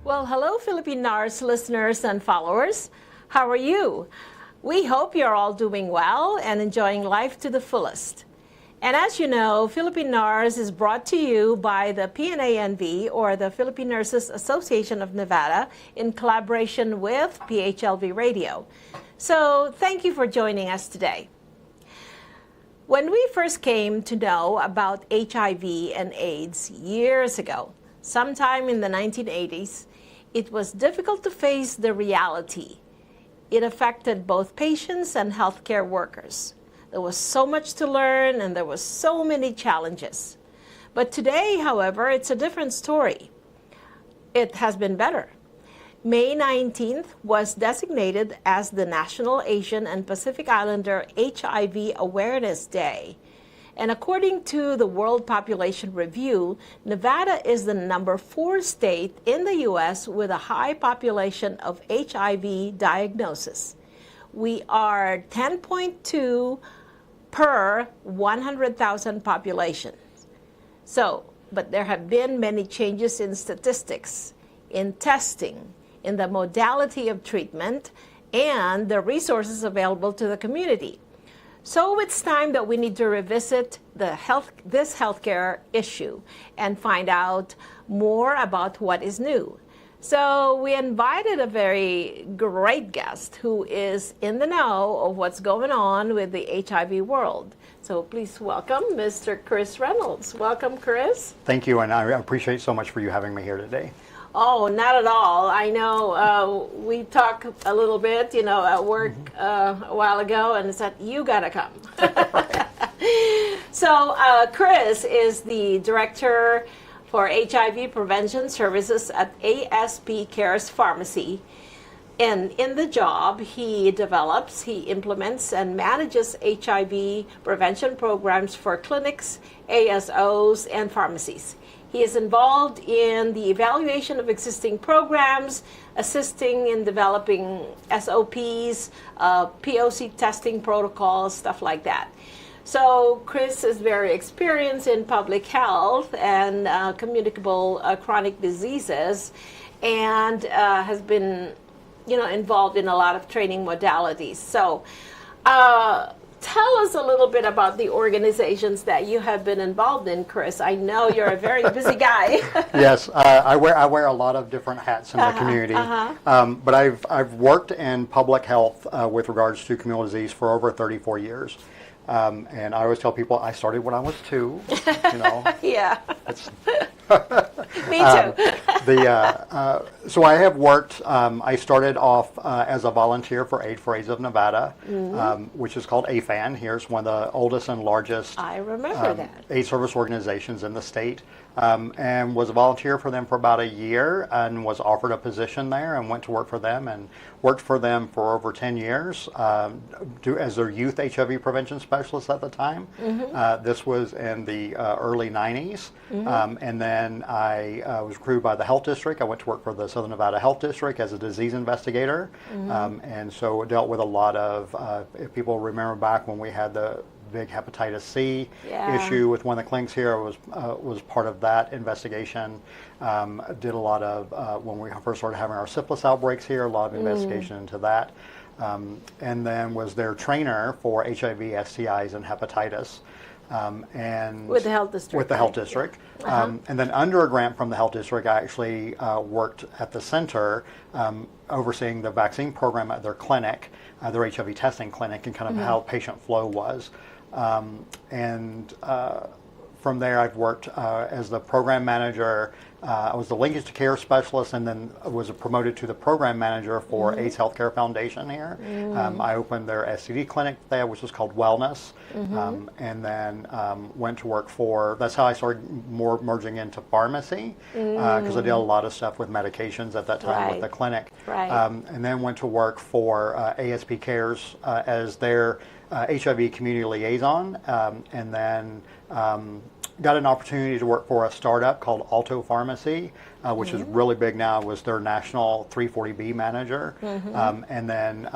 Well, hello, FILPINARS listeners and followers. How are you? We hope you're all doing well and enjoying life to the fullest. And as you know, FILPINARS is brought to you by the PNANV, or the Philippine Nurses Association of Nevada, in collaboration with PHLV Radio. So thank you for joining us today. When we first came to know about HIV and AIDS years ago, sometime in the 1980s, it was difficult to face the reality. It affected both patients and healthcare workers. There was so much to learn and there were so many challenges. But today, however, it's a different story. It has been better. May 19th was designated as the National Asian and Pacific Islander HIV Awareness Day. And according to the World Population Review, Nevada is the number 4 state in the U.S. with a high population of HIV diagnosis. We are 10.2 per 100,000 population. But there have been many changes in statistics, in testing, in the modality of treatment, and the resources available to the community. So it's time that we need to revisit this healthcare issue and find out more about what is new. So we invited a very great guest who is in the know of what's going on with the HIV world. So please welcome Mr. Chris Reynolds. Welcome, Chris. Thank you, and I appreciate so much for you having me here today. Oh, not at all. I know we talked a little bit, at work a while ago, and said, you got to come. So Chris is the director for HIV prevention services at ASP Cares Pharmacy. And in the job, he develops, he implements, and manages HIV prevention programs for clinics, ASOs, and pharmacies. He is involved in the evaluation of existing programs, assisting in developing SOPs, POC testing protocols, stuff like that. So Chris is very experienced in public health and communicable chronic diseases, and has been, involved in a lot of training modalities. So tell us a little bit about the organizations that you have been involved in, Chris. I know you're a very busy guy. Yes, I wear a lot of different hats in the community. But I've worked in public health with regards to communicable disease for over 34 years. And I always tell people I started when I was 2. Yeah. Me too. So I have worked. I started off as a volunteer for AIDS of Nevada, which is called AFAN. Here's one of the oldest and largest I remember that AIDS service organizations in the state. And was a volunteer for them for about a year, and was offered a position there and went to work for them, and worked for them for over 10 years as their youth HIV prevention specialist at the time. This was in the early 90s. And then I was recruited by the health district. I went to work for the Southern Nevada Health District as a disease investigator. And so dealt with a lot of, if people remember back when we had the big hepatitis C issue with one of the clinics here, was part of that investigation. Did a lot of, when we first started having our syphilis outbreaks here, a lot of investigation into that. And then was their trainer for HIV, STIs, and hepatitis. And with the health district. With the health district. And then under a grant from the health district, I actually worked at the center overseeing the vaccine program at their clinic, their HIV testing clinic, and kind of how patient flow was. And from there, I've worked as the program manager. I was the linkage to care specialist, and then was promoted to the program manager for AIDS Healthcare Foundation here. I opened their STD clinic there, which was called Wellness, and then went to work for, that's how I started more merging into pharmacy, because I did a lot of stuff with medications at that time with the clinic. And then went to work for ASP Cares as their HIV community liaison, and then got an opportunity to work for a startup called Alto Pharmacy, which is really big now. Was their national 340B manager, and then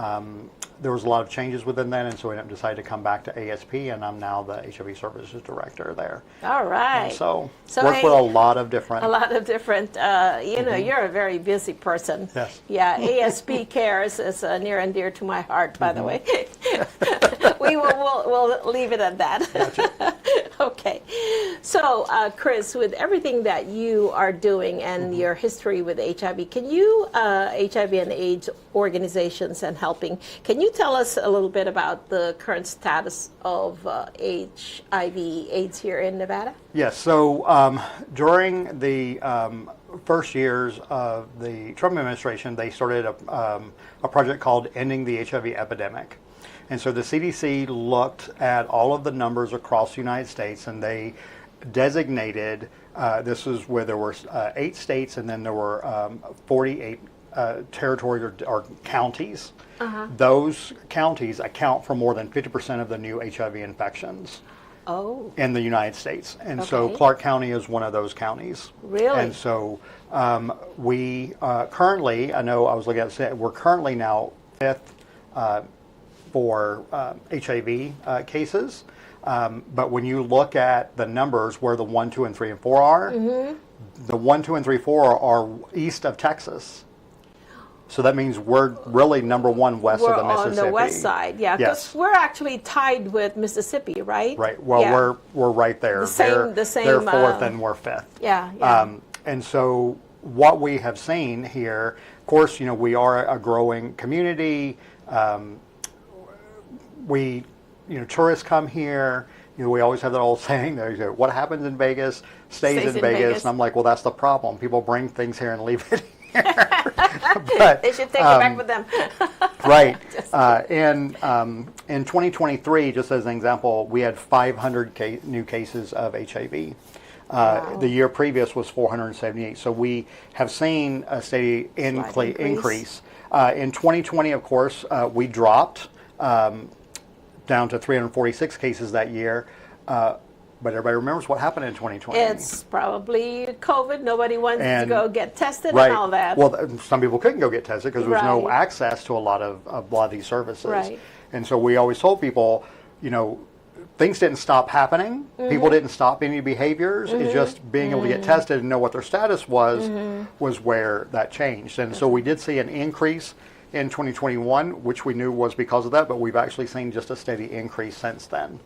there was a lot of changes within that, and so we decided to come back to ASP, and I'm now the HIV Services Director there. All right. And so work with a lot of different. You're a very busy person. Yes. Yeah, ASP Cares is near and dear to my heart, by the way. we'll leave it at that. Gotcha. Okay. So, Chris, with everything that you are doing and your history with HIV, can you, HIV and AIDS organizations and helping, can you tell us a little bit about the current status of HIV/AIDS here in Nevada? Yes. So during the first years of the Trump administration, they started a project called Ending the HIV Epidemic. And so the CDC looked at all of the numbers across the United States, and they designated, this is where there were 8 states, and then there were 48 territories or counties. Those counties account for more than 50% of the new HIV infections in the United States. And so Clark County is one of those counties. Really? And so we currently, I know I was looking at it, we're currently now 5th for HIV cases. But when you look at the numbers where the 1, 2, and 3, and 4 are, the 1, 2, and 3, 4 are east of Texas. So that means we're really number 1 west of the Mississippi. We're on the west side, yeah. Because Yes. we're actually tied with Mississippi, right? Right. Well, yeah. we're right there. The same. They're 4th and we're 5th. Yeah. And so what we have seen here, of course, we are a growing community. Tourists come here. We always have that old saying, what happens in Vegas stays in Vegas. And I'm like, well, that's the problem. People bring things here and leave it here. But, they should take it back with them. Right. In 2023, just as an example, we had 500 new cases of HIV. Wow. The year previous was 478. So we have seen a steady increase. In 2020, of course, we dropped down to 346 cases that year. But everybody remembers what happened in 2020. It's probably COVID. Nobody wanted to go get tested right. and all that. Well, some people couldn't go get tested because there was no access to a lot of these services. Right. And so we always told people, things didn't stop happening. People didn't stop any behaviors. It's just being able to get tested and know what their status was where that changed. And so we did see an increase in 2021, which we knew was because of that, but we've actually seen just a steady increase since then.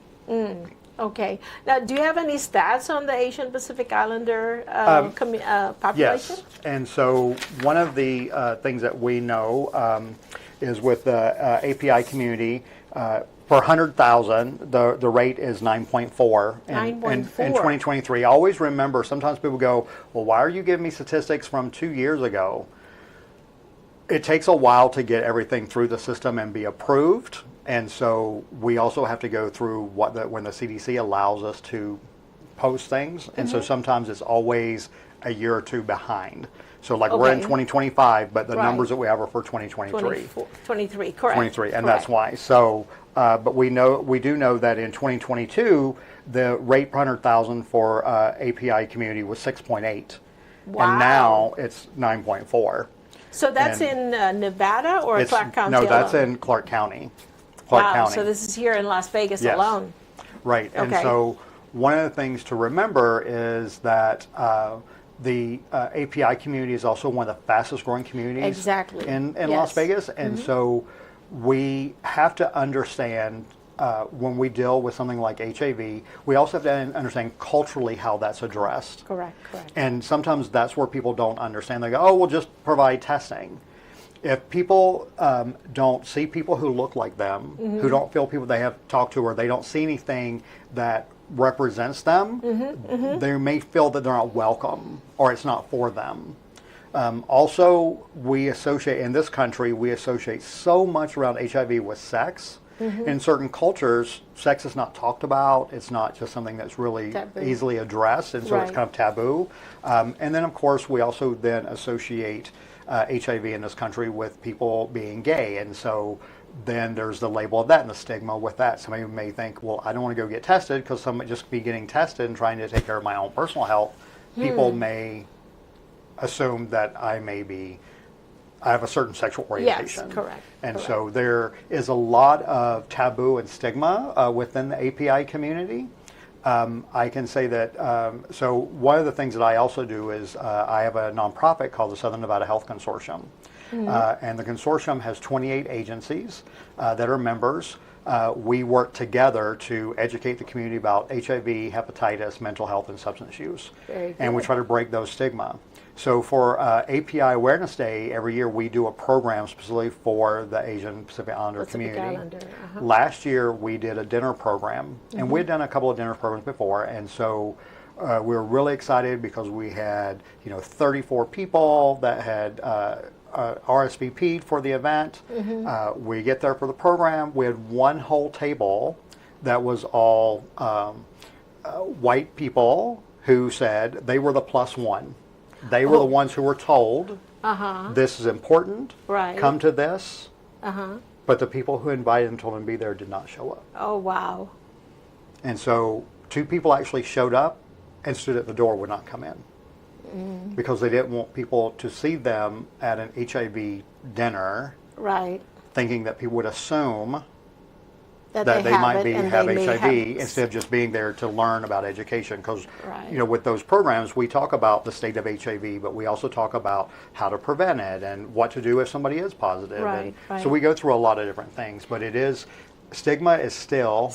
Okay. Now, do you have any stats on the Asian Pacific Islander population? Yes. And so one of the things that we know is with the API community, per 100,000, the rate is 9.4. In 2023. Always remember, sometimes people go, well, why are you giving me statistics from 2 years ago? It takes a while to get everything through the system and be approved. And so we also have to go through when the CDC allows us to post things. And so sometimes it's always a year or two behind. So we're in 2025, but the numbers that we have are for 2023. 23, correct. 23, and that's why. So, but we do know that in 2022, the rate per 100,000 for API community was 6.8. Wow. And now it's 9.4. So that's in Nevada or Clark County No, alone? that's in Clark County. So this is here in Las Vegas alone. Right. And so one of the things to remember is that the API community is also one of the fastest growing communities in Las Vegas. And so we have to understand when we deal with something like HIV, we also have to understand culturally how that's addressed. Correct. And sometimes that's where people don't understand. They go, oh, we'll just provide testing. If people don't see people who look like them, who don't feel people they have talked to, or they don't see anything that represents them, they may feel that they're not welcome or it's not for them. Also, we associate, in this country, we associate so much around HIV with sex. In certain cultures, sex is not talked about. It's not just something that's really easily addressed, and so it's kind of taboo. And then, of course, we also then associate HIV in this country with people being gay, and so then there's the label of that and the stigma with that. Somebody may think, well, I don't want to go get tested because somebody just be getting tested and trying to take care of my own personal health. People may assume that I may be I have a certain sexual orientation. Yes, correct. And correct. so there is a lot of taboo and stigma within the API community. I can say that, so one of the things that I also do is I have a nonprofit called the Southern Nevada Health Consortium. And the consortium has 28 agencies that are members. We work together to educate the community about HIV, hepatitis, mental health, and substance use. Very good. And we try to break those stigma. So for API Awareness Day, every year we do a program specifically for the Asian Pacific Islander community. Islander, Last year we did a dinner program, and we had done a couple of dinner programs before, and so we were really excited because we had 34 people that had RSVP'd for the event. We get there for the program. We had one whole table that was all white people who said they were the plus one. They were the ones who were told, this is important, Right. come to this. But the people who invited them, told them to be there, did not show up. Oh, wow. And so 2 people actually showed up and stood at the door, would not come in. Because they didn't want people to see them at an HIV dinner, Right. thinking that people would assume That they have might it and have they may HIV have- instead of just being there to learn about education. Because Right. with those programs, we talk about the state of HIV, but we also talk about how to prevent it and what to do if somebody is positive. Right, and right. So we go through a lot of different things, but stigma is still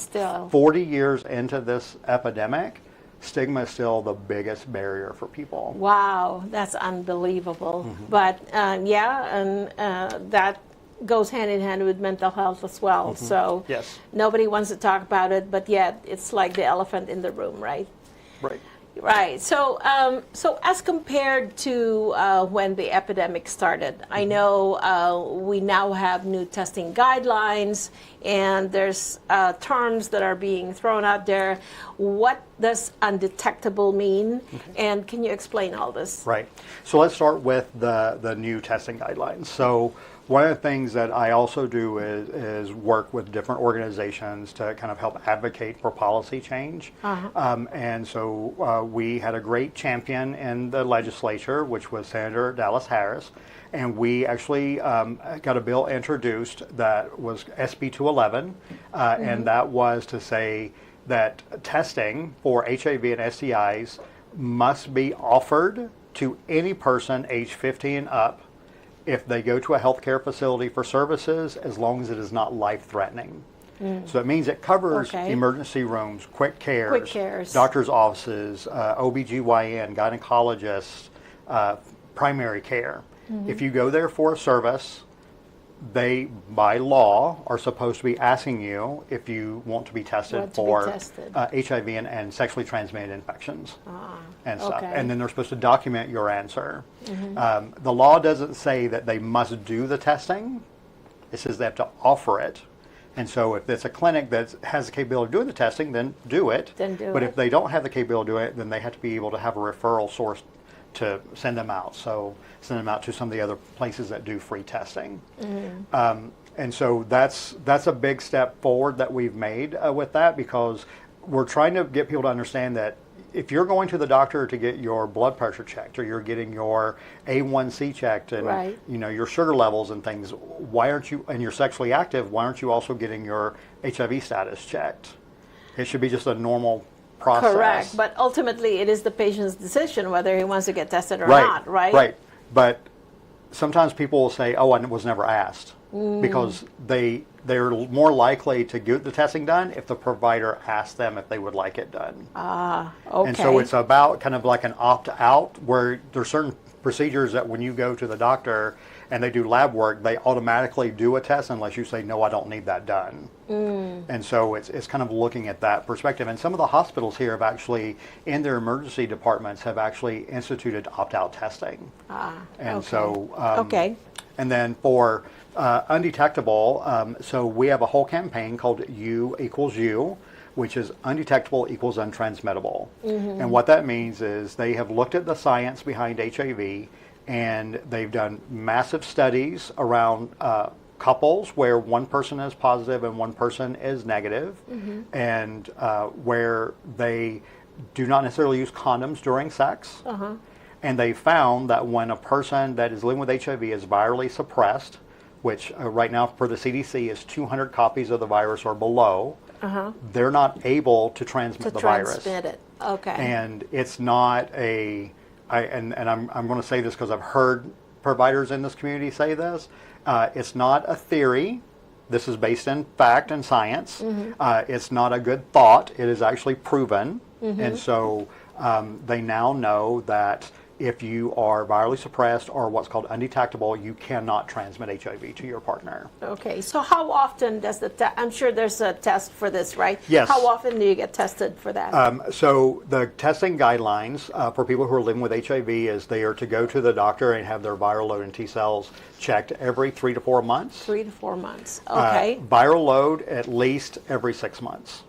40 years into this epidemic. Stigma is still the biggest barrier for people. Wow, that's unbelievable. But that goes hand in hand with mental health as well. So Yes. nobody wants to talk about it, but yet it's like the elephant in the room, right? Right. Right. So, so as compared to when the epidemic started, I know we now have new testing guidelines, and there's terms that are being thrown out there. What does undetectable mean? And can you explain all this? Right. So let's start with the new testing guidelines. So one of the things that I also do is work with different organizations to kind of help advocate for policy change. And so we had a great champion in the legislature, which was Senator Dallas Harris. And we actually got a bill introduced that was SB 211, and that was to say that testing for HIV and STIs must be offered to any person age 50 and up if they go to a healthcare facility for services, as long as it is not life-threatening. So it means it covers emergency rooms, quick cares, doctor's offices, OBGYN, gynecologists, primary care. If you go there for a service, they, by law, are supposed to be asking you if you want to be tested for HIV and sexually transmitted infections and stuff. And then they're supposed to document your answer. The law doesn't say that they must do the testing. It says they have to offer it. And so if it's a clinic that has the capability of doing the testing, then do it. But if they don't have the capability of doing it, then they have to be able to have a referral source to send them out. So send them out to some of the other places that do free testing. And so that's a big step forward that we've made with that, because we're trying to get people to understand that if you're going to the doctor to get your blood pressure checked, or you're getting your A1C checked, and your sugar levels and things, why aren't you, and you're sexually active, why aren't you also getting your HIV status checked? It should be just a normal process. Correct, but ultimately it is the patient's decision whether he wants to get tested or not, right? Right, but sometimes people will say, oh, I was never asked, because they're more likely to get the testing done if the provider asks them if they would like it done. Okay. And so it's about kind of like an opt-out, where there's certain procedures that when you go to the doctor and they do lab work, they automatically do a test unless you say, no, I don't need that done. And so it's kind of looking at that perspective. And some of the hospitals here have actually, in their emergency departments, have actually instituted opt-out testing. And so, and then for undetectable, so we have a whole campaign called U equals U, which is undetectable equals untransmittable. And what that means is they have looked at the science behind HIV, and they've done massive studies around couples where one person is positive and one person is negative, and where they do not necessarily use condoms during sex. And they found that when a person that is living with HIV is virally suppressed, which right now for the CDC is 200 copies of the virus or below, they're not able to transmit the virus. Transmit it. Okay. And it's not I'm going to say this because I've heard providers in this community say this. It's not a theory. This is based in fact and science. It's not a good thought. It is actually proven. And so they now know that if you are virally suppressed or what's called undetectable, you cannot transmit HIV to your partner. Okay, so how often does I'm sure there's a test for this, right? Yes. How often do you get tested for that? So the testing guidelines for people who are living with HIV is they are to go to the doctor and have their viral load and T cells checked every 3 to 4 months. 3 to 4 months, okay. Viral load at least every 6 months.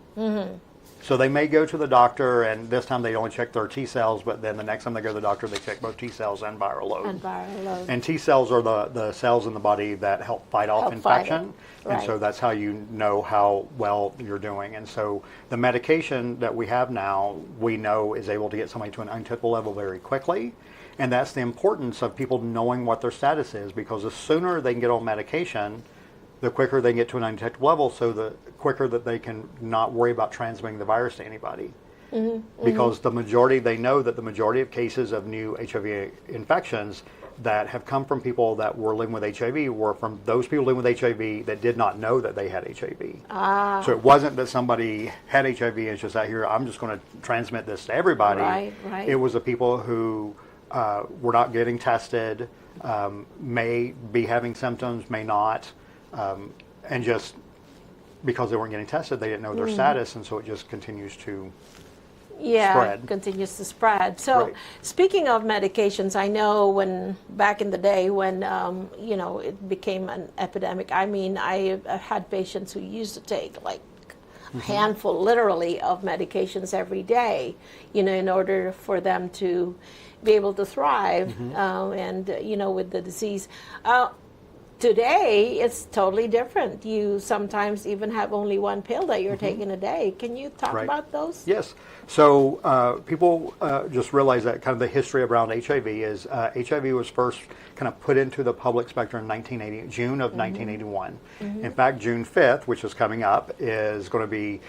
So they may go to the doctor, and this time they only check their T cells, but then the next time they go to the doctor, they check both T cells and viral load. And T cells are the cells in the body that help fight off infection. Right. And so that's how you know how well you're doing. And so the medication that we have now, we know is able to get somebody to an undetectable level very quickly. And that's the importance of people knowing what their status is, because the sooner they can get on medication, the quicker they get to an undetectable level, so the quicker that they can not worry about transmitting the virus to anybody. Because they know that the majority of cases of new HIV infections that have come from people that were living with HIV were from those people living with HIV that did not know that they had HIV. So it wasn't that somebody had HIV and it's just out here, I'm just going to transmit this to everybody. Right. It was the people who were not getting tested, may be having symptoms, may not, and just because they weren't getting tested, they didn't know their status, and so it just continues to spread. Continues to spread. So speaking of medications, I know when back in the day when it became an epidemic, I mean, I had patients who used to take like a handful literally of medications every day, in order for them to be able to thrive and with the disease. Today, it's totally different. You sometimes even have only one pill that you're taking a day. Can you talk about those? Yes. So people just realize that kind of the history around HIV is HIV was first kind of put into the public spectrum in June of 1981. In fact, June 5th, which is coming up, is going to be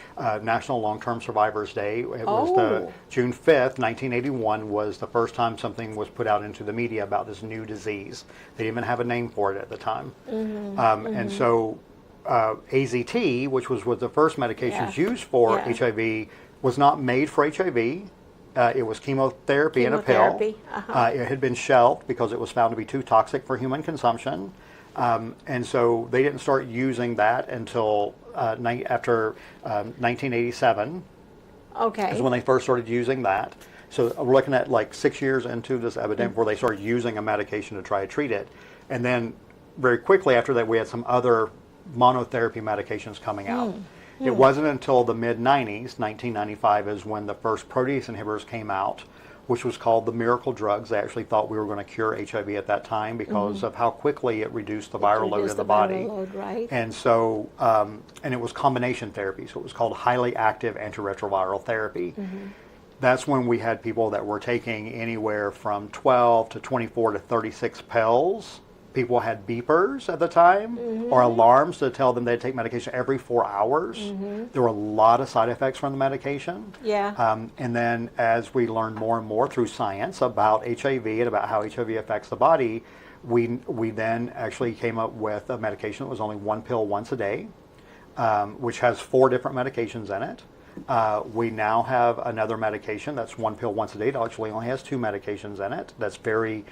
National Long-Term Survivors Day. It was the June 5th, 1981 was the first time something was put out into the media about this new disease. They didn't even have a name for it at the time. And so AZT, which was the first medications used for HIV, was not made for HIV. It was chemotherapy in a pill. It had been shelved because it was found to be too toxic for human consumption. And so they didn't start using that until after 1987. Okay. Is when they first started using that. So we're looking at like 6 years into this epidemic where they started using a medication to try to treat it. And then very quickly after that, we had some other monotherapy medications coming out. It wasn't until the mid-90s, 1995, is when the first protease inhibitors came out, which was called the miracle drugs. They actually thought we were going to cure HIV at that time because of how quickly it reduced the viral load of the body. And so, and it was combination therapy, so it was called highly active antiretroviral therapy. That's when we had people that were taking anywhere from 12 to 24 to 36 pills. People had beepers at the time or alarms to tell them they'd take medication every 4 hours. There were a lot of side effects from the medication. And then as we learned more and more through science about HIV and about how HIV affects the body, we then actually came up with a medication that was only one pill once a day, which has 4 different medications in it. We now have another medication that's one pill once a day. It actually only has 2 medications in it. That's very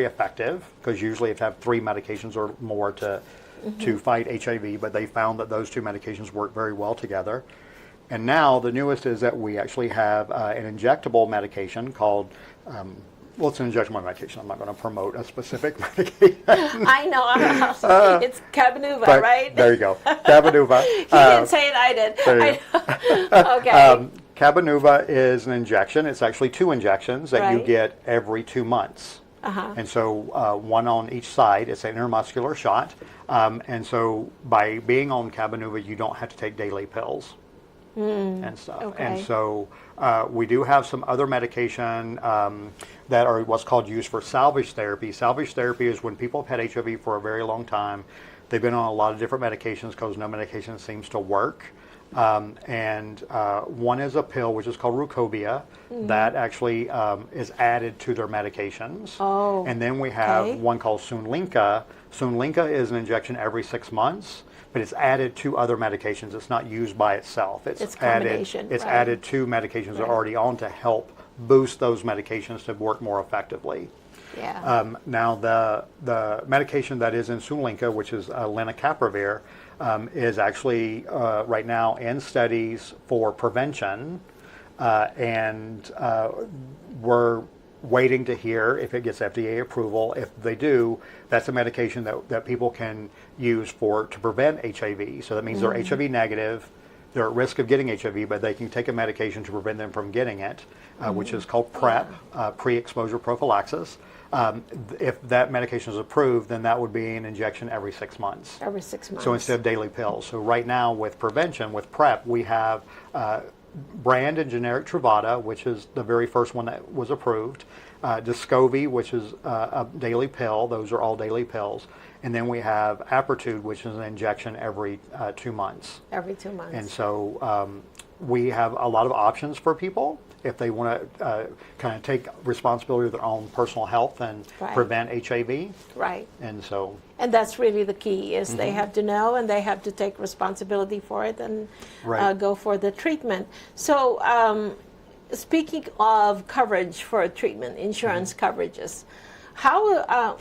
effective because usually you have to have 3 medications or more to fight HIV. But they found that those 2 medications work very well together. And now the newest is that we actually have an injectable medication called. Well, it's an injectable medication. I'm not going to promote a specific medication. I know. It's Cabenuva, right? There you go. Cabenuva. You didn't say it, I did. There you go. Okay. Cabenuva is an injection. It's actually 2 injections that you get every 2 months. And so one on each side. It's an intramuscular shot. And so by being on Cabenuva, you don't have to take daily pills. and stuff. Okay. And so we do have some other medication that are what's called used for salvage therapy. Salvage therapy is when people have had HIV for a very long time. They've been on a lot of different medications because no medication seems to work. And one is a pill which is called Rucobia that actually is added to their medications. Oh, and then we have okay. one called Sunlinka. Sunlinka is an injection every 6 months, but it's added to other medications. It's not used by itself. It's added. Combination. It's right. added to medications that are already on to help boost those medications to work more effectively. Yeah. Now, the medication that is in Sunlinka, which is lenacapavir, is actually right now in studies for prevention, and we're waiting to hear if it gets FDA approval. If they do, that's a medication that people can use to prevent HIV. So that means they're HIV negative, they're at risk of getting HIV, but they can take a medication to prevent them from getting it, which is called PrEP, pre-exposure prophylaxis. If that medication is approved, then that would be an injection every 6 months. Every 6 months. So instead of daily pills. So right now with prevention, with PrEP, we have brand and generic Truvada, which is the very first one that was approved. Descovy, which is a daily pill. Those are all daily pills. And then we have Apretude, which is an injection every 2 months. Every 2 months. And so we have a lot of options for people if they want to kind of take responsibility of their own personal health and prevent HIV. Right. And so. And that's really the key, is they have to know and they have to take responsibility for it and go for the treatment. So speaking of coverage for treatment, insurance coverages, how,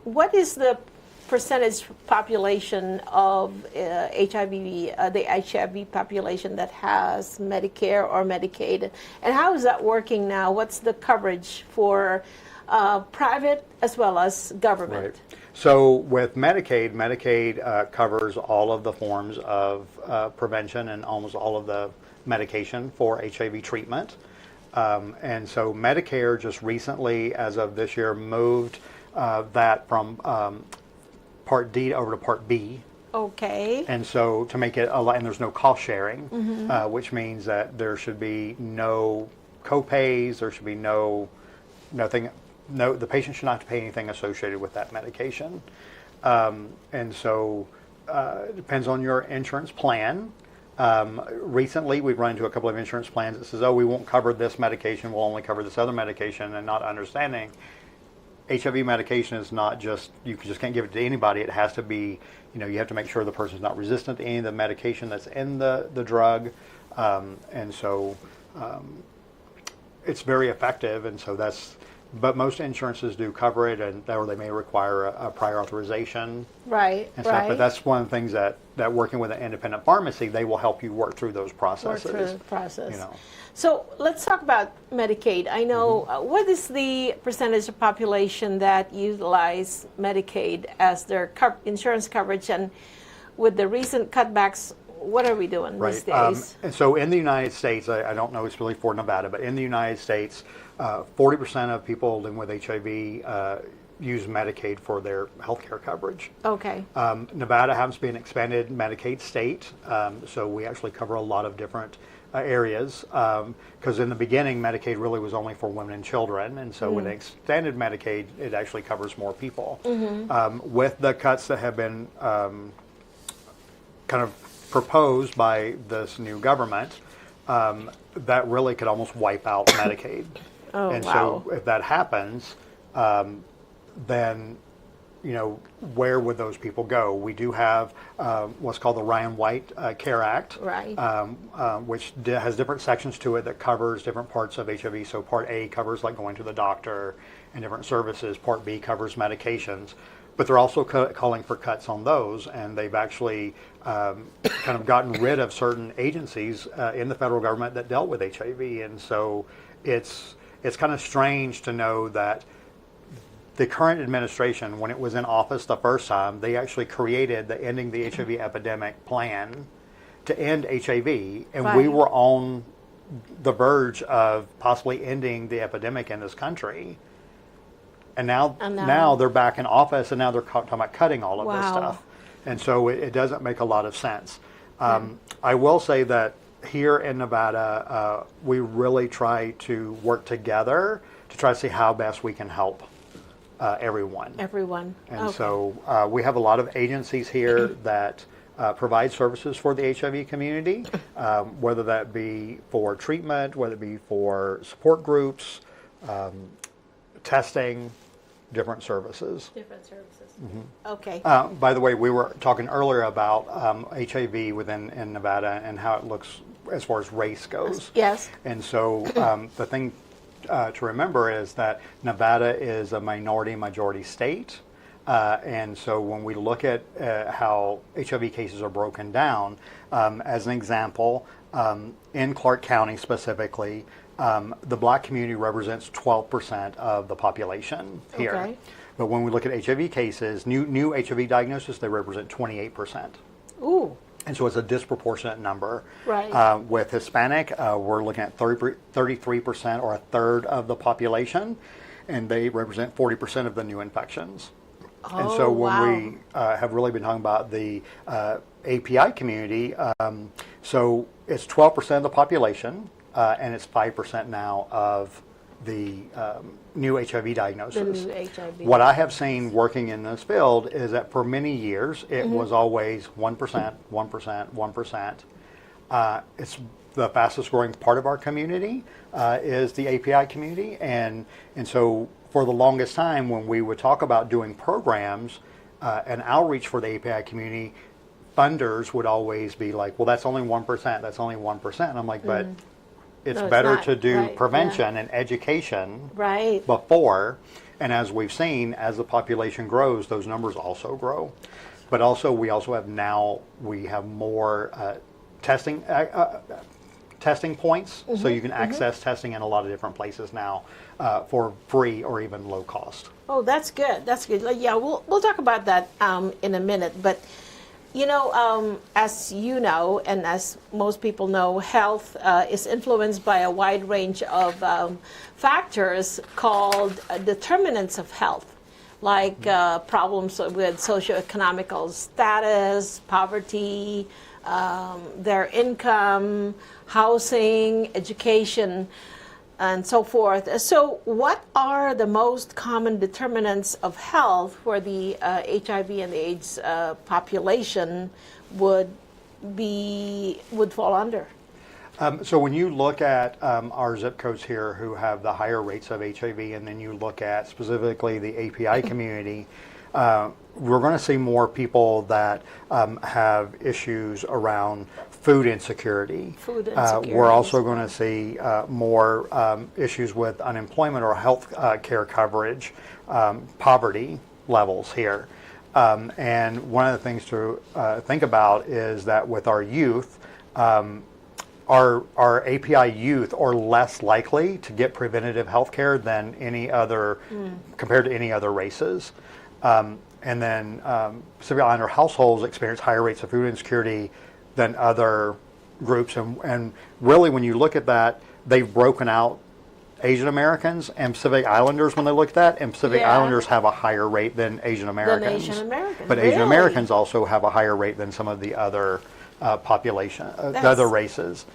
what is the percentage population of HIV, the HIV population that has Medicare or Medicaid, and how is that working now? What's the coverage for private as well as government? Right. So with Medicaid, covers all of the forms of prevention and almost all of the medication for HIV treatment. And so Medicare just recently, as of this year, moved that from Part D over to Part B. Okay. And so to make it and there's no cost sharing, which means that there should be no co-pays, there should be nothing, the patient should not have to pay anything associated with that medication. And so it depends on your insurance plan. Recently, we've run into a couple of insurance plans that says, oh, we won't cover this medication, we'll only cover this other medication, and not understanding HIV medication is not just, you just can't give it to anybody. It has to be, you have to make sure the person's not resistant to any of the medication that's in the drug. And so it's very effective. And so but most insurances do cover it, or they may require a prior authorization. Right, and stuff. But that's one of the things that working with an independent pharmacy, they will help you work through those processes. Work through the process. So let's talk about Medicaid. I know, what is the percentage of population that utilize Medicaid as their insurance coverage, and with the recent cutbacks, what are we doing these days? And so in the United States, I don't know it's really for Nevada, but in the United States, 40% of people living with HIV use Medicaid for their health care coverage. Okay. Nevada happens to be an expanded Medicaid state, so we actually cover a lot of different areas, because in the beginning, Medicaid really was only for women and children, and so when they expanded Medicaid, it actually covers more people. With the cuts that have been kind of proposed by this new government, that really could almost wipe out Medicaid. So if that happens, then where would those people go? We do have what's called the Ryan White Care Act, which has different sections to it that covers different parts of HIV. So Part A covers like going to the doctor and different services. Part B covers medications. But they're also calling for cuts on those, and they've actually kind of gotten rid of certain agencies in the federal government that dealt with HIV. And so it's kind of strange to know that the current administration, when it was in office the first time, they actually created the Ending the HIV Epidemic plan to end HIV, and we were on the verge of possibly ending the epidemic in this country. And now they're back in office, and now they're talking about cutting all of this stuff. And so it doesn't make a lot of sense. I will say that here in Nevada, we really try to work together to try to see how best we can help everyone. Everyone. And Okay. so we have a lot of agencies here that provide services for the HIV community, whether that be for treatment, whether it be for support groups, testing, different services. Different services. Okay. By the way, we were talking earlier about HIV in Nevada and how it looks as far as race goes. Yes. And so the thing to remember is that Nevada is a majority state. And so when we look at how HIV cases are broken down, as an example, in Clark County specifically, the black community represents 12% of the population here. Okay. But when we look at HIV cases, new HIV diagnosis, they represent 28%. Ooh. And so it's a disproportionate number. Right. With Hispanic, we're looking at 33% or a third of the population, and they represent 40% of the new infections. Oh, and so when wow. we have really been talking about the API community, so it's 12% of the population, and it's 5% now of the new HIV diagnosis. The new HIV. What I have seen working in this field is that for many years it was always 1%, 1%, 1%. It's the fastest growing part of our community is the API community, and so for the longest time when we would talk about doing programs and outreach for the API community, funders would always be like, well, that's only 1%, that's only 1%. And I'm like, but it's No, it's better not. to do Right, prevention and education Right. before, and as we've seen, as the population grows, those numbers also grow. But also, we have more testing points, so you can access testing in a lot of different places now for free or even low cost. Oh, that's good. That's good. Yeah, we'll talk about that in a minute. But you know, as you know, and as most people know, health is influenced by a wide range of factors called determinants of health, like problems with socioeconomical status, poverty, their income, housing, education, and so forth. So what are the most common determinants of health where the HIV and the AIDS population would fall under? So when you look at our zip codes here who have the higher rates of HIV, and then you look at specifically the API community, we're going to see more people that have issues around food insecurity. We're also going to see more issues with unemployment or health care coverage, poverty levels here. And one of the things to think about is that with our youth, our API youth are less likely to get preventative health care than any other, compared to any other races. And then Pacific Islander households experience higher rates of food insecurity than other groups. And really, when you look at that, they've broken out Asian Americans and Pacific Islanders when they look at that, and Pacific Islanders have a higher rate than Asian Americans. But Asian Americans also have a higher rate than some of the other population, the other races.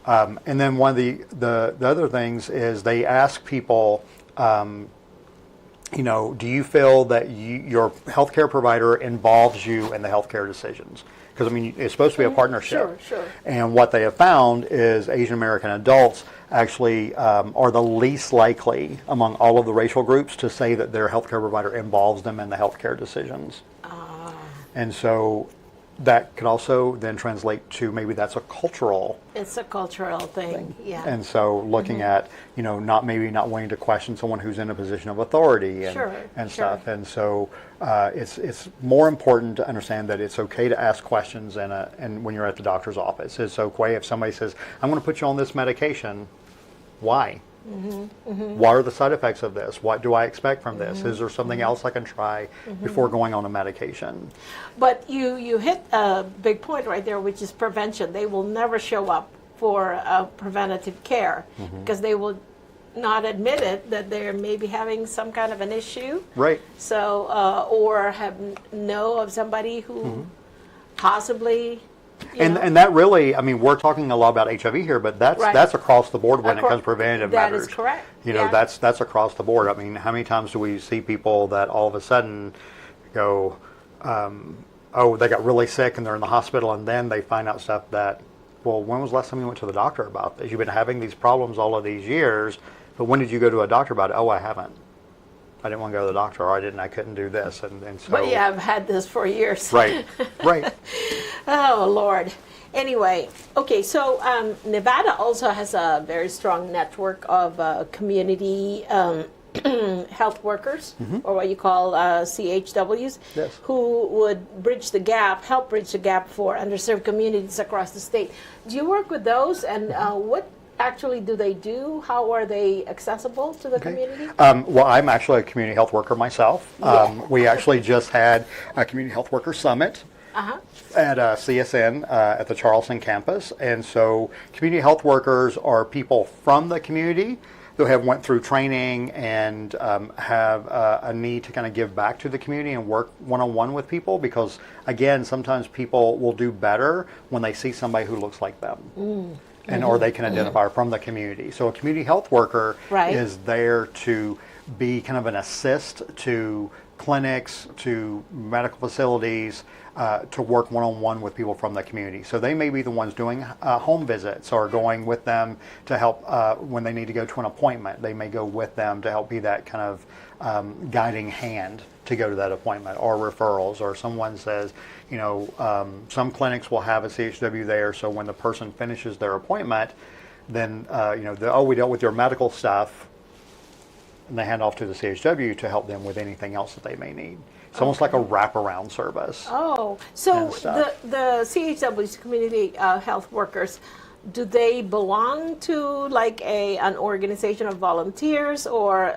And then one of the other things is they ask people, you know, do you feel that your healthcare provider involves you in the healthcare decisions? Because, I mean, it's supposed to be a partnership. Sure. And what they have found is Asian American adults actually are the least likely among all of the racial groups to say that their healthcare provider involves them in the healthcare decisions. And so that could also then translate to maybe that's a cultural. It's a cultural thing. Yeah. And so looking at, you know, not wanting to question someone who's in a position of authority and stuff. And so it's more important to understand that it's okay to ask questions and when you're at the doctor's office. It's okay if somebody says, I'm going to put you on this medication. Why? What are the side effects of this? What do I expect from this? Is there something else I can try before going on a medication? But you hit a big point right there, which is prevention. They will never show up for preventative care because they will not admit it that they're maybe having some kind of an issue. Right. So or know of somebody who possibly And that really, I mean, we're talking a lot about HIV here, but that's across the board when it comes to preventative matters. That is correct. That's across the board. I mean, how many times do we see people that all of a sudden go, oh, they got really sick and they're in the hospital, and then they find out stuff that, well, when was the last time you went to the doctor about this? You've been having these problems all of these years, but when did you go to a doctor about it? Oh, I haven't. I didn't want to go to the doctor, or I couldn't do this, and so. But yeah, I've had this for years. Right, right. Oh, Lord. Anyway, okay, so Nevada also has a very strong network of community health workers, or what you call CHWs, yes, who would help bridge the gap for underserved communities across the state. Do you work with those, and what actually do they do? How are they accessible to the community? Well, I'm actually a community health worker myself. We actually just had a community health worker summit at CSN at the Charleston campus, and so community health workers are people from the community who have went through training and have a need to kind of give back to the community and work one-on-one with people, because again, sometimes people will do better when they see somebody who looks like them. Or they can identify from the community. So a community health worker is there to be kind of an assist to clinics, to medical facilities, to work one-on-one with people from the community. So they may be the ones doing home visits, or going with them to help when they need to go to an appointment. They may go with them to help be that kind of guiding hand to go to that appointment, or referrals, or someone says, some clinics will have a CHW there, so when the person finishes their appointment, then we dealt with your medical stuff, and they hand off to the CHW to help them with anything else that they may need. It's almost like a wraparound service. Oh, so the CHW's community health workers, do they belong to like an organization of volunteers, or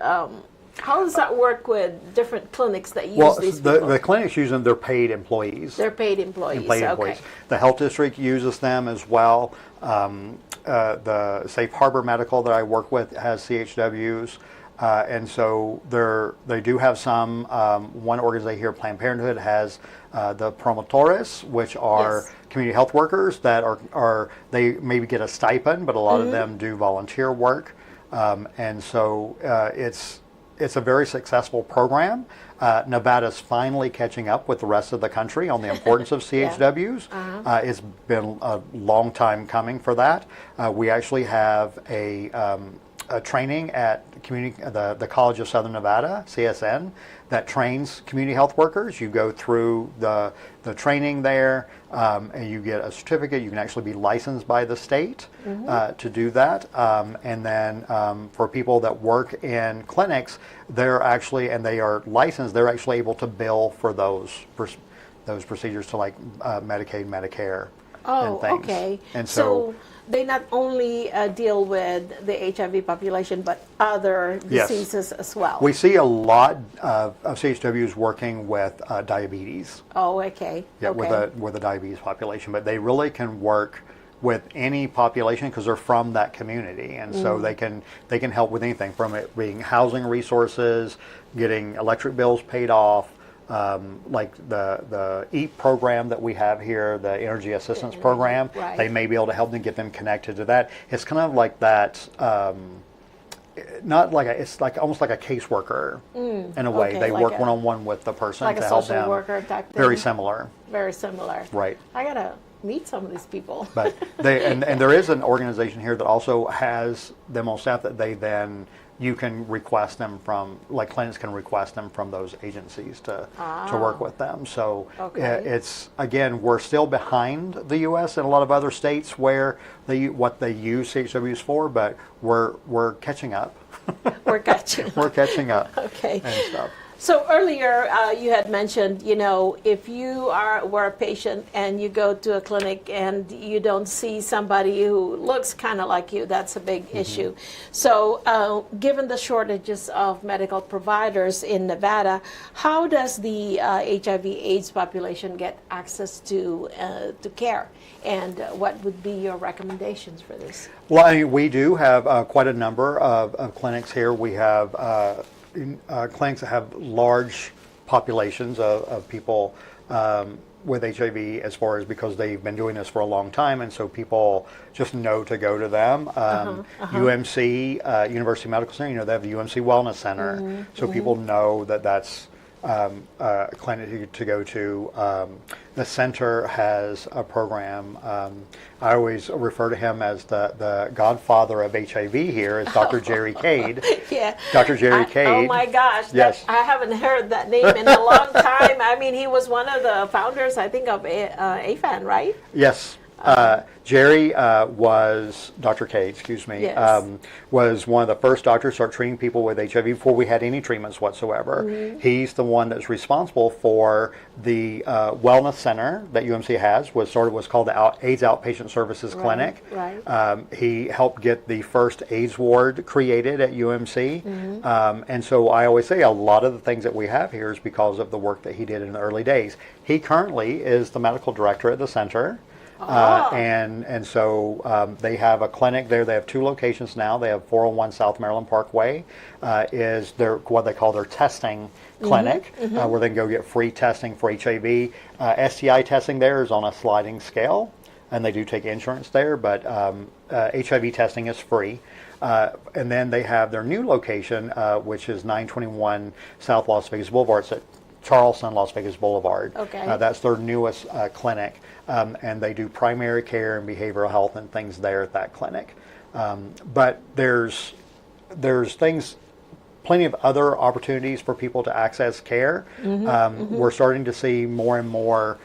how does that work with different clinics that use these people? The clinics use them, they're paid employees. They're paid employees. Okay. The health district uses them as well. The Safe Harbor Medical that I work with has CHWs. And so they do have some. One organization here, Planned Parenthood, has the promotores, which are community health workers that are they maybe get a stipend, but a lot of them do volunteer work. And so it's a very successful program. Nevada's finally catching up with the rest of the country on the importance of CHWs. It's been a long time coming for that. We actually have a training at the College of Southern Nevada, CSN, that trains community health workers. You go through the training there, and you get a certificate. You can actually be licensed by the state to do that. And then for people that work in clinics, they're actually, and they are licensed, they're actually able to bill for those procedures to like Medicaid, Medicare, and things. Okay. And so they not only deal with the HIV population, but other diseases as well. We see a lot of CHWs working with diabetes. Oh, okay. Yeah, with the diabetes population, but they really can work with any population because they're from that community, and so they can help with anything from it being housing resources, getting electric bills paid off. Like the EAT program that we have here, the Energy Assistance Program, they may be able to help them, get them connected to that. It's kind of like that, it's like almost like a caseworker in a way. They work one-on-one with the person like to a help social them. worker type thing. Very similar. Very similar. Right. I gotta meet some of these people. But and there is an organization here that also has them on staff that they then. You can request them from, like clinics can request them from those agencies to work with them. So it's, again, we're still behind the U.S. and a lot of other states where what they use CHWs for, but we're catching up. We're catching up. Okay. And stuff. So earlier you had mentioned, if you were a patient and you go to a clinic and you don't see somebody who looks kind of like you, that's a big issue. So given the shortages of medical providers in Nevada, how does the HIV/AIDS population get access to care? And what would be your recommendations for this? Well, I mean, we do have quite a number of clinics here. We have clinics that have large populations of people with HIV as far as because they've been doing this for a long time, and so people just know to go to them. UMC, University Medical Center, they have the UMC Wellness Center, so people know that that's a clinic to go to. The center has a program. I always refer to him as the godfather of HIV here, is Dr. Jerry Cade. Yeah. Dr. Jerry Cade. Oh my gosh. Yes. I haven't heard that name in a long time. I mean, he was one of the founders, I think, of AFAN, right? Yes. Jerry was, Dr. Cade, excuse me, Yes. was one of the first doctors to start treating people with HIV before we had any treatments whatsoever. He's the one that's responsible for the wellness center that UMC has, was called the AIDS Outpatient Services Clinic. Right. He helped get the first AIDS ward created at UMC. And so I always say a lot of the things that we have here is because of the work that he did in the early days. He currently is the medical director at the center. And so they have a clinic there. They have 2 locations now. They have 401 South Maryland Parkway is their what they call their testing clinic, where they can go get free testing for HIV. STI testing there is on a sliding scale, and they do take insurance there, but HIV testing is free. And then they have their new location, which is 921 South Las Vegas Boulevard. It's at Charleston, Las Vegas Boulevard. Okay. That's their newest clinic. And they do primary care and behavioral health and things there at that clinic. But there's things, plenty of other opportunities for people to access care. We're starting to see more and more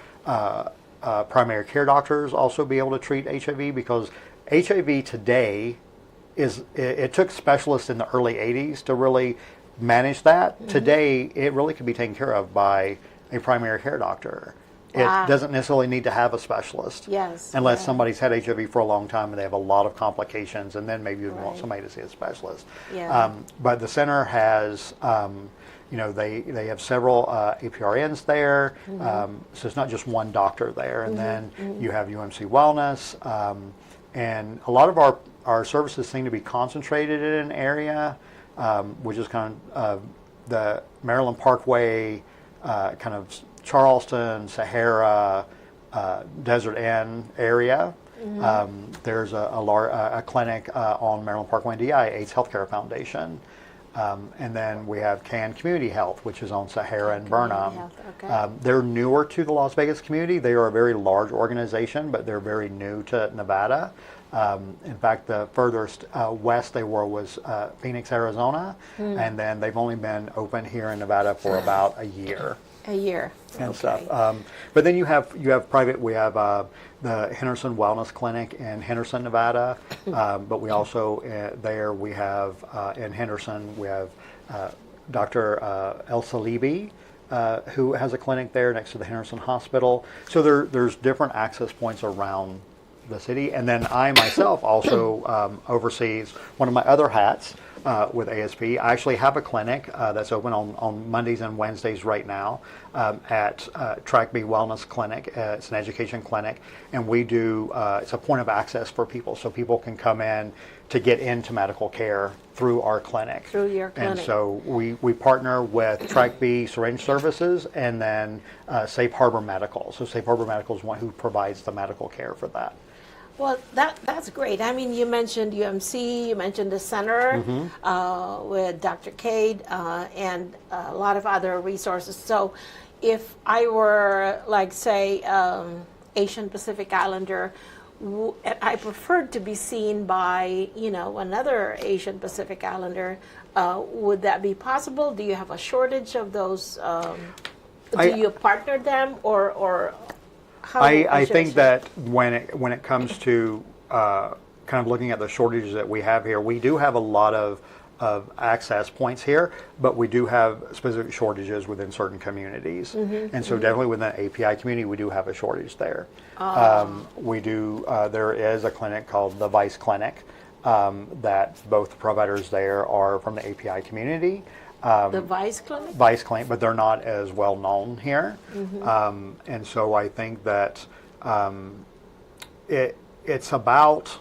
primary care doctors also be able to treat HIV, because HIV today it took specialists in the early 80s to really manage that. Today, it really can be taken care of by a primary care doctor. Wow. It doesn't necessarily need to have a specialist. Yes. Unless somebody's had HIV for a long time and they have a lot of complications, and then maybe you'd want somebody to see a specialist. Yeah. But the center has, they have several APRNs there, so it's not just one doctor there. And then you have UMC Wellness, and a lot of our services seem to be concentrated in an area, which is kind of the Maryland Parkway, kind of Charleston, Sahara, Desert Inn area. There's a clinic on Maryland Parkway and DI, AIDS Healthcare Foundation. And then we have CAN Community Health, which is on Sahara and Burnham. Okay. They're newer to the Las Vegas community. They are a very large organization, but they're very new to Nevada. In fact, the furthest west they were was Phoenix, Arizona, and then they've only been open here in Nevada for about a year. A year. And stuff. But then you have private. We have the Henderson Wellness Clinic in Henderson, Nevada. But we also there we have in Henderson we have Dr. El Salibi, who has a clinic there next to the Henderson Hospital. So there's different access points around the city. And then I myself also oversees one of my other hats with ASP. I actually have a clinic that's open on Mondays and Wednesdays right now at Track B Wellness Clinic. It's an education clinic, and we do, it's a point of access for people, so people can come in to get into medical care through our clinic. Through your clinic. And so we partner with Track B Syringe Services and then Safe Harbor Medical. So Safe Harbor Medical is one who provides the medical care for that. Well, that's great. I mean, you mentioned UMC, you mentioned the center with Dr. Cade and a lot of other resources. So if I were, like, say, Asian Pacific Islander, I preferred to be seen by, another Asian Pacific Islander, would that be possible? Do you have a shortage of those? Do you partner them or I think that when it comes to kind of looking at the shortages that we have here, we do have a lot of access points here, but we do have specific shortages within certain communities. And so definitely within the API community, we do have a shortage there. We do, there is a clinic called the Vice Clinic that both providers there are from the API community. The Vice Clinic? Vice Clinic, but they're not as well known here. And so I think that it's about,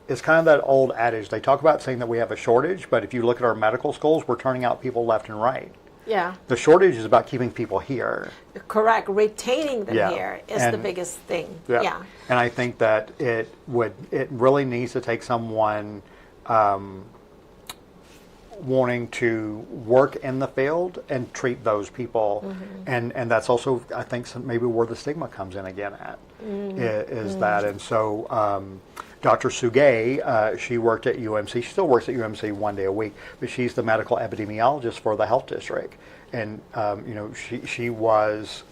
it's kind of that old adage. They talk about saying that we have a shortage, but if you look at our medical schools, we're turning out people left and right. Yeah. The shortage is about keeping people here. Correct. Retaining them Yeah. here is the biggest thing. Yeah. Yeah. And I think that it really needs to take someone wanting to work in the field and treat those people. And that's also, I think, maybe where the stigma comes in again at, is that. And so Dr. Sugay, she worked at UMC. She still works at UMC 1 day a week, but she's the medical epidemiologist for the health district. And, she was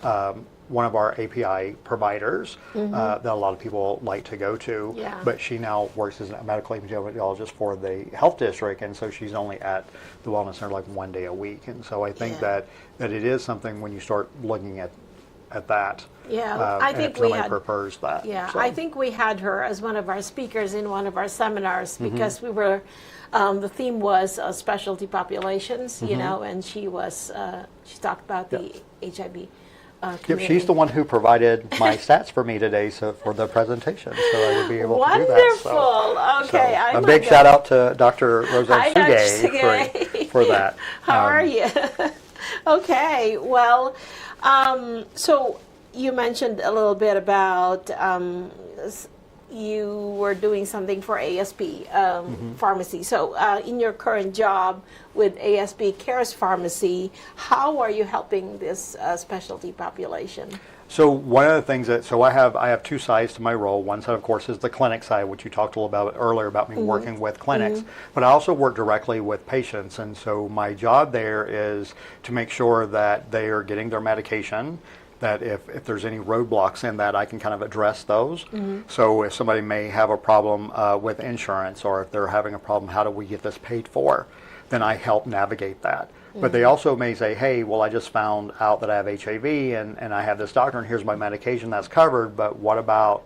one of our API providers that a lot of people like to go to. Yeah. But she now works as a medical epidemiologist for the health district, and so she's only at the wellness center like 1 day a week. And so I think that it is something when you start looking at that. Yeah, I and think if we somebody had. prefers that. Yeah, so. I think we had her as one of our speakers in one of our seminars because we were. The theme was specialty populations, and she was. She talked about the HIV. Yep, she's the one who provided my stats for me today, so for the presentation, so I would be able to do that. Wonderful. Okay, a big shout out to Dr. Roseanne Hi, Dr. Sugay for that. How are you? Okay, well, so you mentioned a little bit about you were doing something for ASP Pharmacy. So in your current job with ASP Cares Pharmacy, how are you helping this specialty population? So one of the things I have two sides to my role. One side, of course, is the clinic side, which you talked a little about earlier about me working with clinics. But I also work directly with patients, and so my job there is to make sure that they are getting their medication. That if there's any roadblocks in that, I can kind of address those. So if somebody may have a problem with insurance, or if they're having a problem, how do we get this paid for? Then I help navigate that. But they also may say, hey, well, I just found out that I have HIV and I have this doctor and here's my medication that's covered, but what about,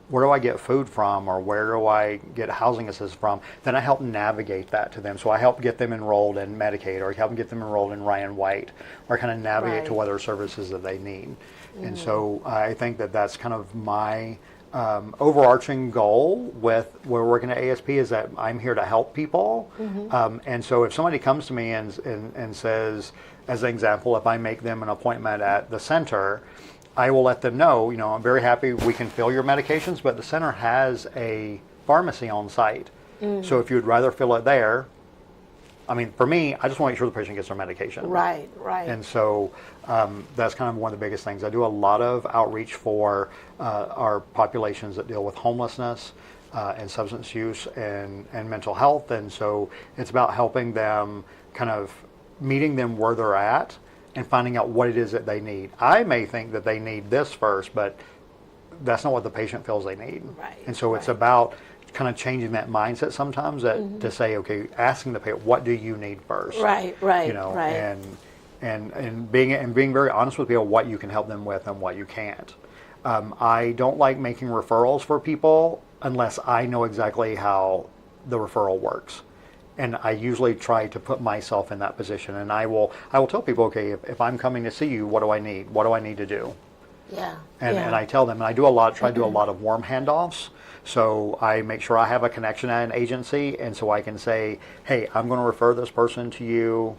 where do I get food from, or where do I get housing assistance from? Then I help navigate that to them. So I help get them enrolled in Medicaid, or help them get them enrolled in Ryan White, or kind of navigate to other services that they need. And so I think that that's kind of my overarching goal with where we're working at ASP, is that I'm here to help people. And so if somebody comes to me and says, as an example, if I make them an appointment at the center, I will let them know, I'm very happy we can fill your medications, but the center has a pharmacy on site. So if you'd rather fill it there, I mean, for me, I just want to make sure the patient gets their medication. Right, right. And so that's kind of one of the biggest things. I do a lot of outreach for our populations that deal with homelessness and substance use and mental health. And so it's about helping them, kind of meeting them where they're at and finding out what it is that they need. I may think that they need this first, but that's not what the patient feels they need. Right, and so it's about kind of changing that mindset sometimes, that to say, okay, asking the patient, what do you need first? Right, right. And being very honest with people, what you can help them with and what you can't. I don't like making referrals for people unless I know exactly how the referral works. And I usually try to put myself in that position, and I will tell people, okay, if I'm coming to see you, what do I need? What do I need to do? Yeah. And I tell them, and I try to do a lot of warm handoffs. So I make sure I have a connection at an agency, and so I can say, hey, I'm going to refer this person to you.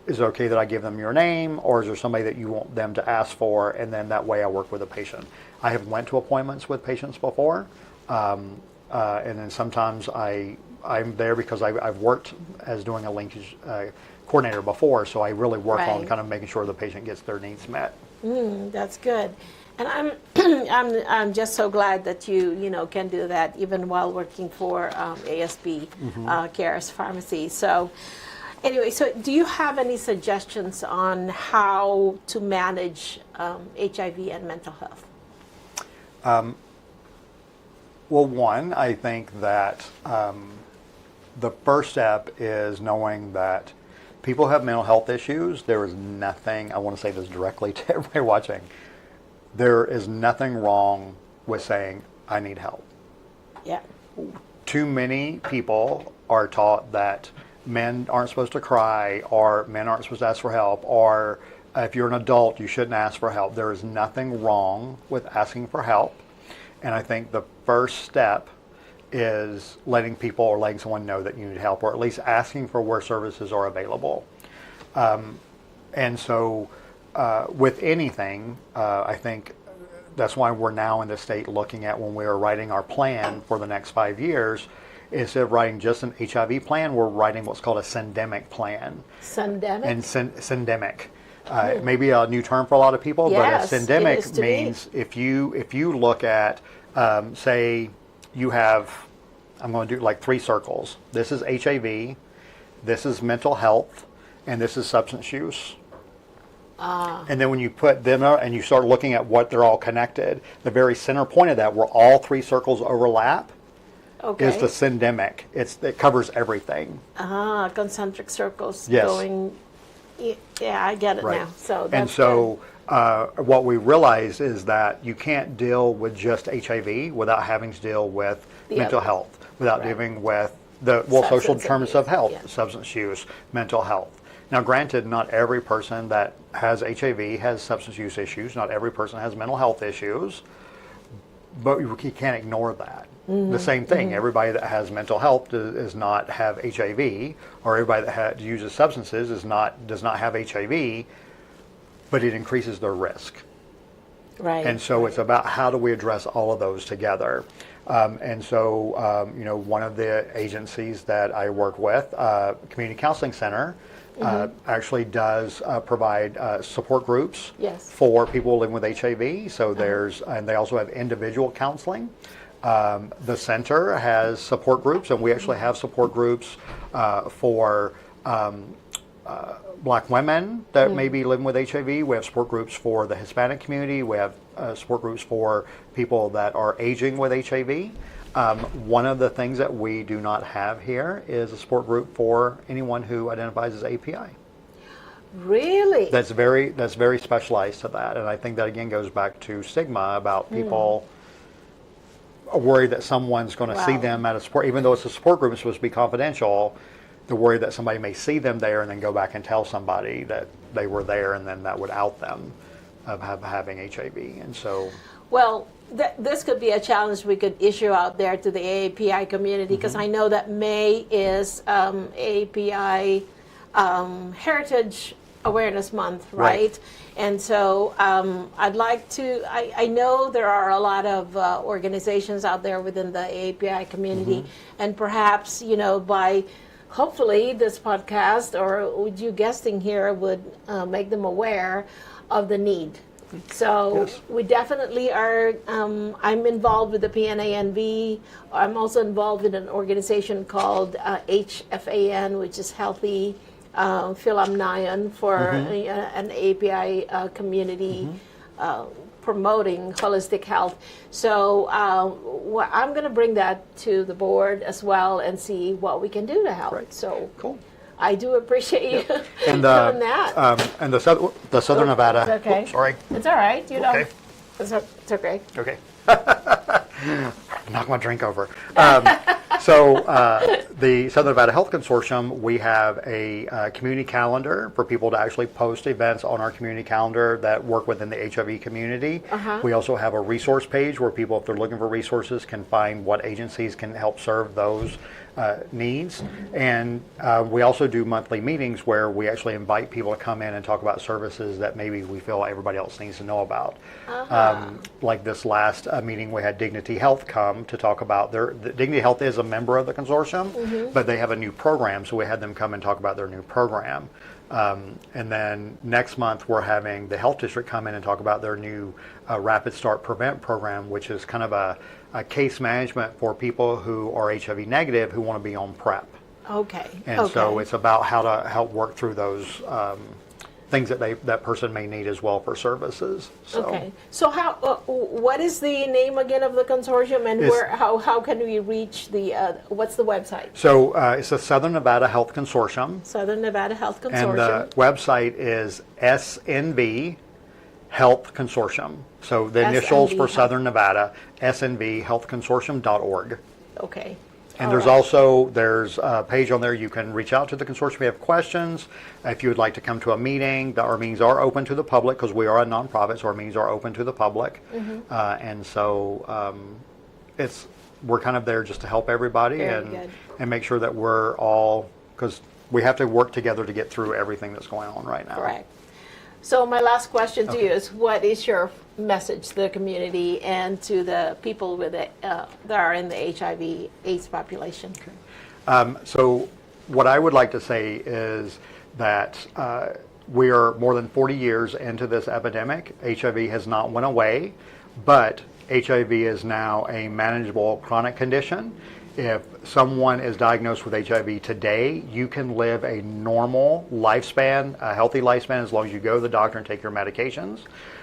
Is it okay that I give them your name, or is there somebody that you want them to ask for? And then that way I work with a patient. I have went to appointments with patients before, and then sometimes I'm there because I've worked as doing a linkage coordinator before, so I really work on kind of making sure the patient gets their needs met. That's good. And I'm just so glad that you can do that even while working for ASP Cares Pharmacy. So anyway, so do you have any suggestions on how to manage HIV and mental health? Well, one, I think that the first step is knowing that people have mental health issues. There is nothing, I want to say this directly to everybody watching, there is nothing wrong with saying, I need help. Yeah. Too many people are taught that men aren't supposed to cry, or men aren't supposed to ask for help, or if you're an adult, you shouldn't ask for help. There is nothing wrong with asking for help. And I think the first step is letting people, or letting someone know that you need help, or at least asking for where services are available. And so with anything, I think that's why we're now in the state looking at when we are writing our plan for the next 5 years, instead of writing just an HIV plan, we're writing what's called a syndemic plan. Syndemic? And syndemic. It may be a new term for a lot of people, Yes, but a it is syndemic to me. means if you look at, say, you have, I'm going to do like 3 circles. This is HIV, this is mental health, and this is substance use. And then when you put them out and you start looking at what they're all connected, the very center point of that, where all 3 circles overlap, Okay. is the syndemic. It covers everything. Concentric circles Yes. going. Yeah, I get it Right. now. So that's And so what we realize is that you can't deal with just HIV without having to deal with The mental other. health, without Right. dealing with the social Substance determinants of abuse, health, yeah. substance use, mental health. Now, granted, not every person that has HIV has substance use issues. Not every person has mental health issues. But you can't ignore that. The same thing. Everybody that has mental health does not have HIV, or everybody that uses substances does not have HIV, but it increases their risk. right. And so it's about how do we address all of those together. And so, one of the agencies that I work with, Community Counseling Center, actually does provide support groups Yes. for people living with HIV. So and they also have individual counseling. The center has support groups, and we actually have support groups for Black women that may be living with HIV. We have support groups for the Hispanic community. We have support groups for people that are aging with HIV. One of the things that we do not have here is a support group for anyone who identifies as API. Really? That's very specialized to that, and I think that again goes back to stigma about people are worried that someone's going to see Wow. them at a support, even though it's a support group, it's supposed to be confidential. They're worried that somebody may see them there and then go back and tell somebody that they were there, and then that would out them of having HIV. And so, Well, this could be a challenge we could issue out there to the AAPI community, because I know that May is AAPI Heritage Awareness Month, right? Right. And so I'd like to, I know there are a lot of organizations out there within the AAPI community, and perhaps, by hopefully this podcast or with you guesting here would make them aware of the need. So Yes. we definitely are, I'm involved with the PNANV. I'm also involved in an organization called HFAN, which is Healthy Philamnion for an API community promoting holistic health. So I'm going to bring that to the board as well and see what we can do to help. Right. So cool. I do appreciate you And doing that. and the Southern Nevada. It's okay. Oops, sorry. It's all right. Okay. It's okay. Okay. Knock my drink over. So the Southern Nevada Health Consortium, we have a community calendar for people to actually post events on our community calendar that work within the HIV community. We also have a resource page where people, if they're looking for resources, can find what agencies can help serve those needs. And we also do monthly meetings where we actually invite people to come in and talk about services that maybe we feel everybody else needs to know about. Like this last meeting, we had Dignity Health come to talk about Dignity Health is a member of the consortium, but they have a new program, so we had them come and talk about their new program. And then next month, we're having the health district come in and talk about their new Rapid Start Prevent program, which is kind of a case management for people who are HIV negative who want to be on PrEP. Okay. And so it's about how to help work through those things that that person may need as well for services. So Okay. So how? What is the name again of the consortium, and how can we reach the? What's the website? So it's the Southern Nevada Health Consortium, Southern Nevada Health and Consortium. the website is SNV Health Consortium. So the initials SNV for Health. Southern Nevada, snvhealthconsortium.org. Okay. And All there's a page on there you can reach out to the consortium if you have questions. If you would like to come to a meeting, our meetings are open to the public because we are a nonprofit, so our meetings are open to the public. And so we're kind of there just to help everybody Very good. and make sure that we're all, because we have to work together to get through everything that's going on right now. Correct. So my last question to you is, what is your message to the community and to the people with that are in the HIV/AIDS population? So what I would like to say is that we are more than 40 years into this epidemic. HIV has not went away, but HIV is now a manageable chronic condition. If someone is diagnosed with HIV today, you can live a normal lifespan, a healthy lifespan, as long as you go to the doctor and take your medications.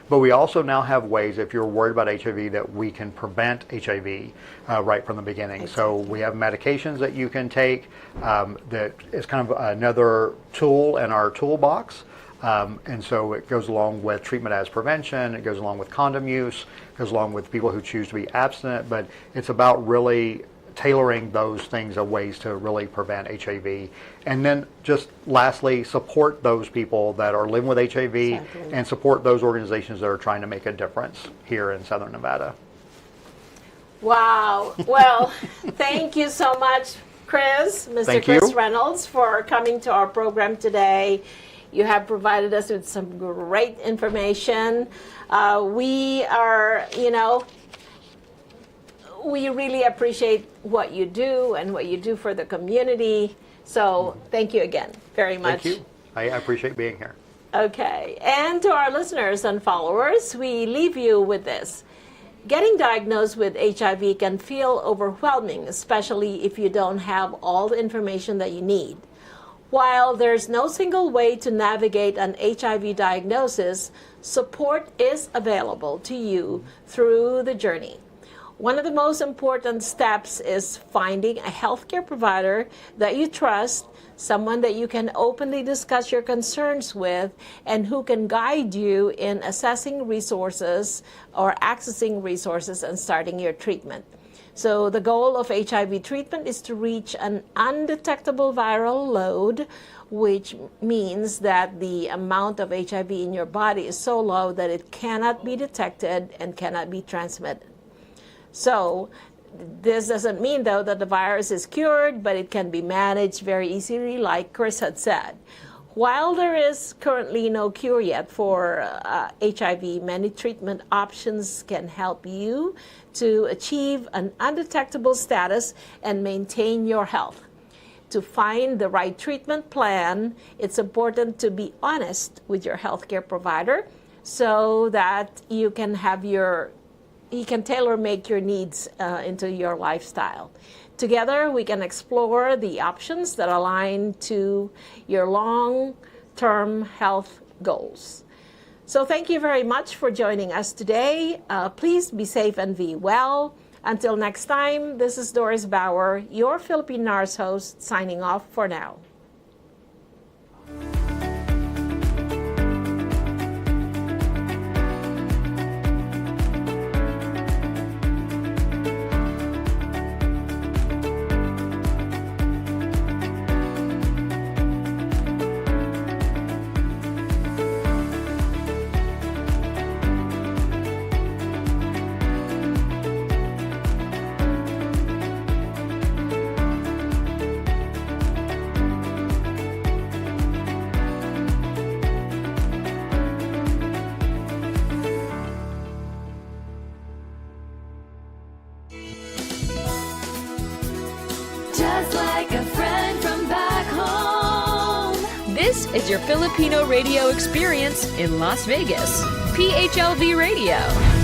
But we also now have ways, if you're worried about HIV, that we can prevent HIV right from the beginning. Exactly. So we have medications that you can take that is kind of another tool in our toolbox. And so it goes along with treatment as prevention, it goes along with condom use, it goes along with people who choose to be abstinent, but it's about really tailoring those things of ways to really prevent HIV. And then just lastly, support those people that are living with HIV. Exactly. And support those organizations that are trying to make a difference here in Southern Nevada. Wow. Well, thank you so much, Chris, Mr. Chris Reynolds, for coming to our program today. You have provided us with some great information. We are, we really appreciate what you do and what you do for the community. So thank you again very much. Thank you. I appreciate being here. Okay. And to our listeners and followers, we leave you with this. Getting diagnosed with HIV can feel overwhelming, especially if you don't have all the information that you need. While there's no single way to navigate an HIV diagnosis, support is available to you through the journey. One of the most important steps is finding a healthcare provider that you trust, someone that you can openly discuss your concerns with, and who can guide you in assessing resources or accessing resources and starting your treatment. So the goal of HIV treatment is to reach an undetectable viral load, which means that the amount of HIV in your body is so low that it cannot be detected and cannot be transmitted. So this doesn't mean, though, that the virus is cured, but it can be managed very easily, like Chris had said. While there is currently no cure yet for HIV, many treatment options can help you to achieve an undetectable status and maintain your health. To find the right treatment plan, it's important to be honest with your healthcare provider so that you can tailor-make your needs into your lifestyle. Together, we can explore the options that align to your long-term health goals. So thank you very much for joining us today. Please be safe and be well. Until next time, this is Doris Bauer, your FILPINARS host, signing off for now. Just like a friend from back home. This is your Filipino radio experience in Las Vegas. PHLV Radio.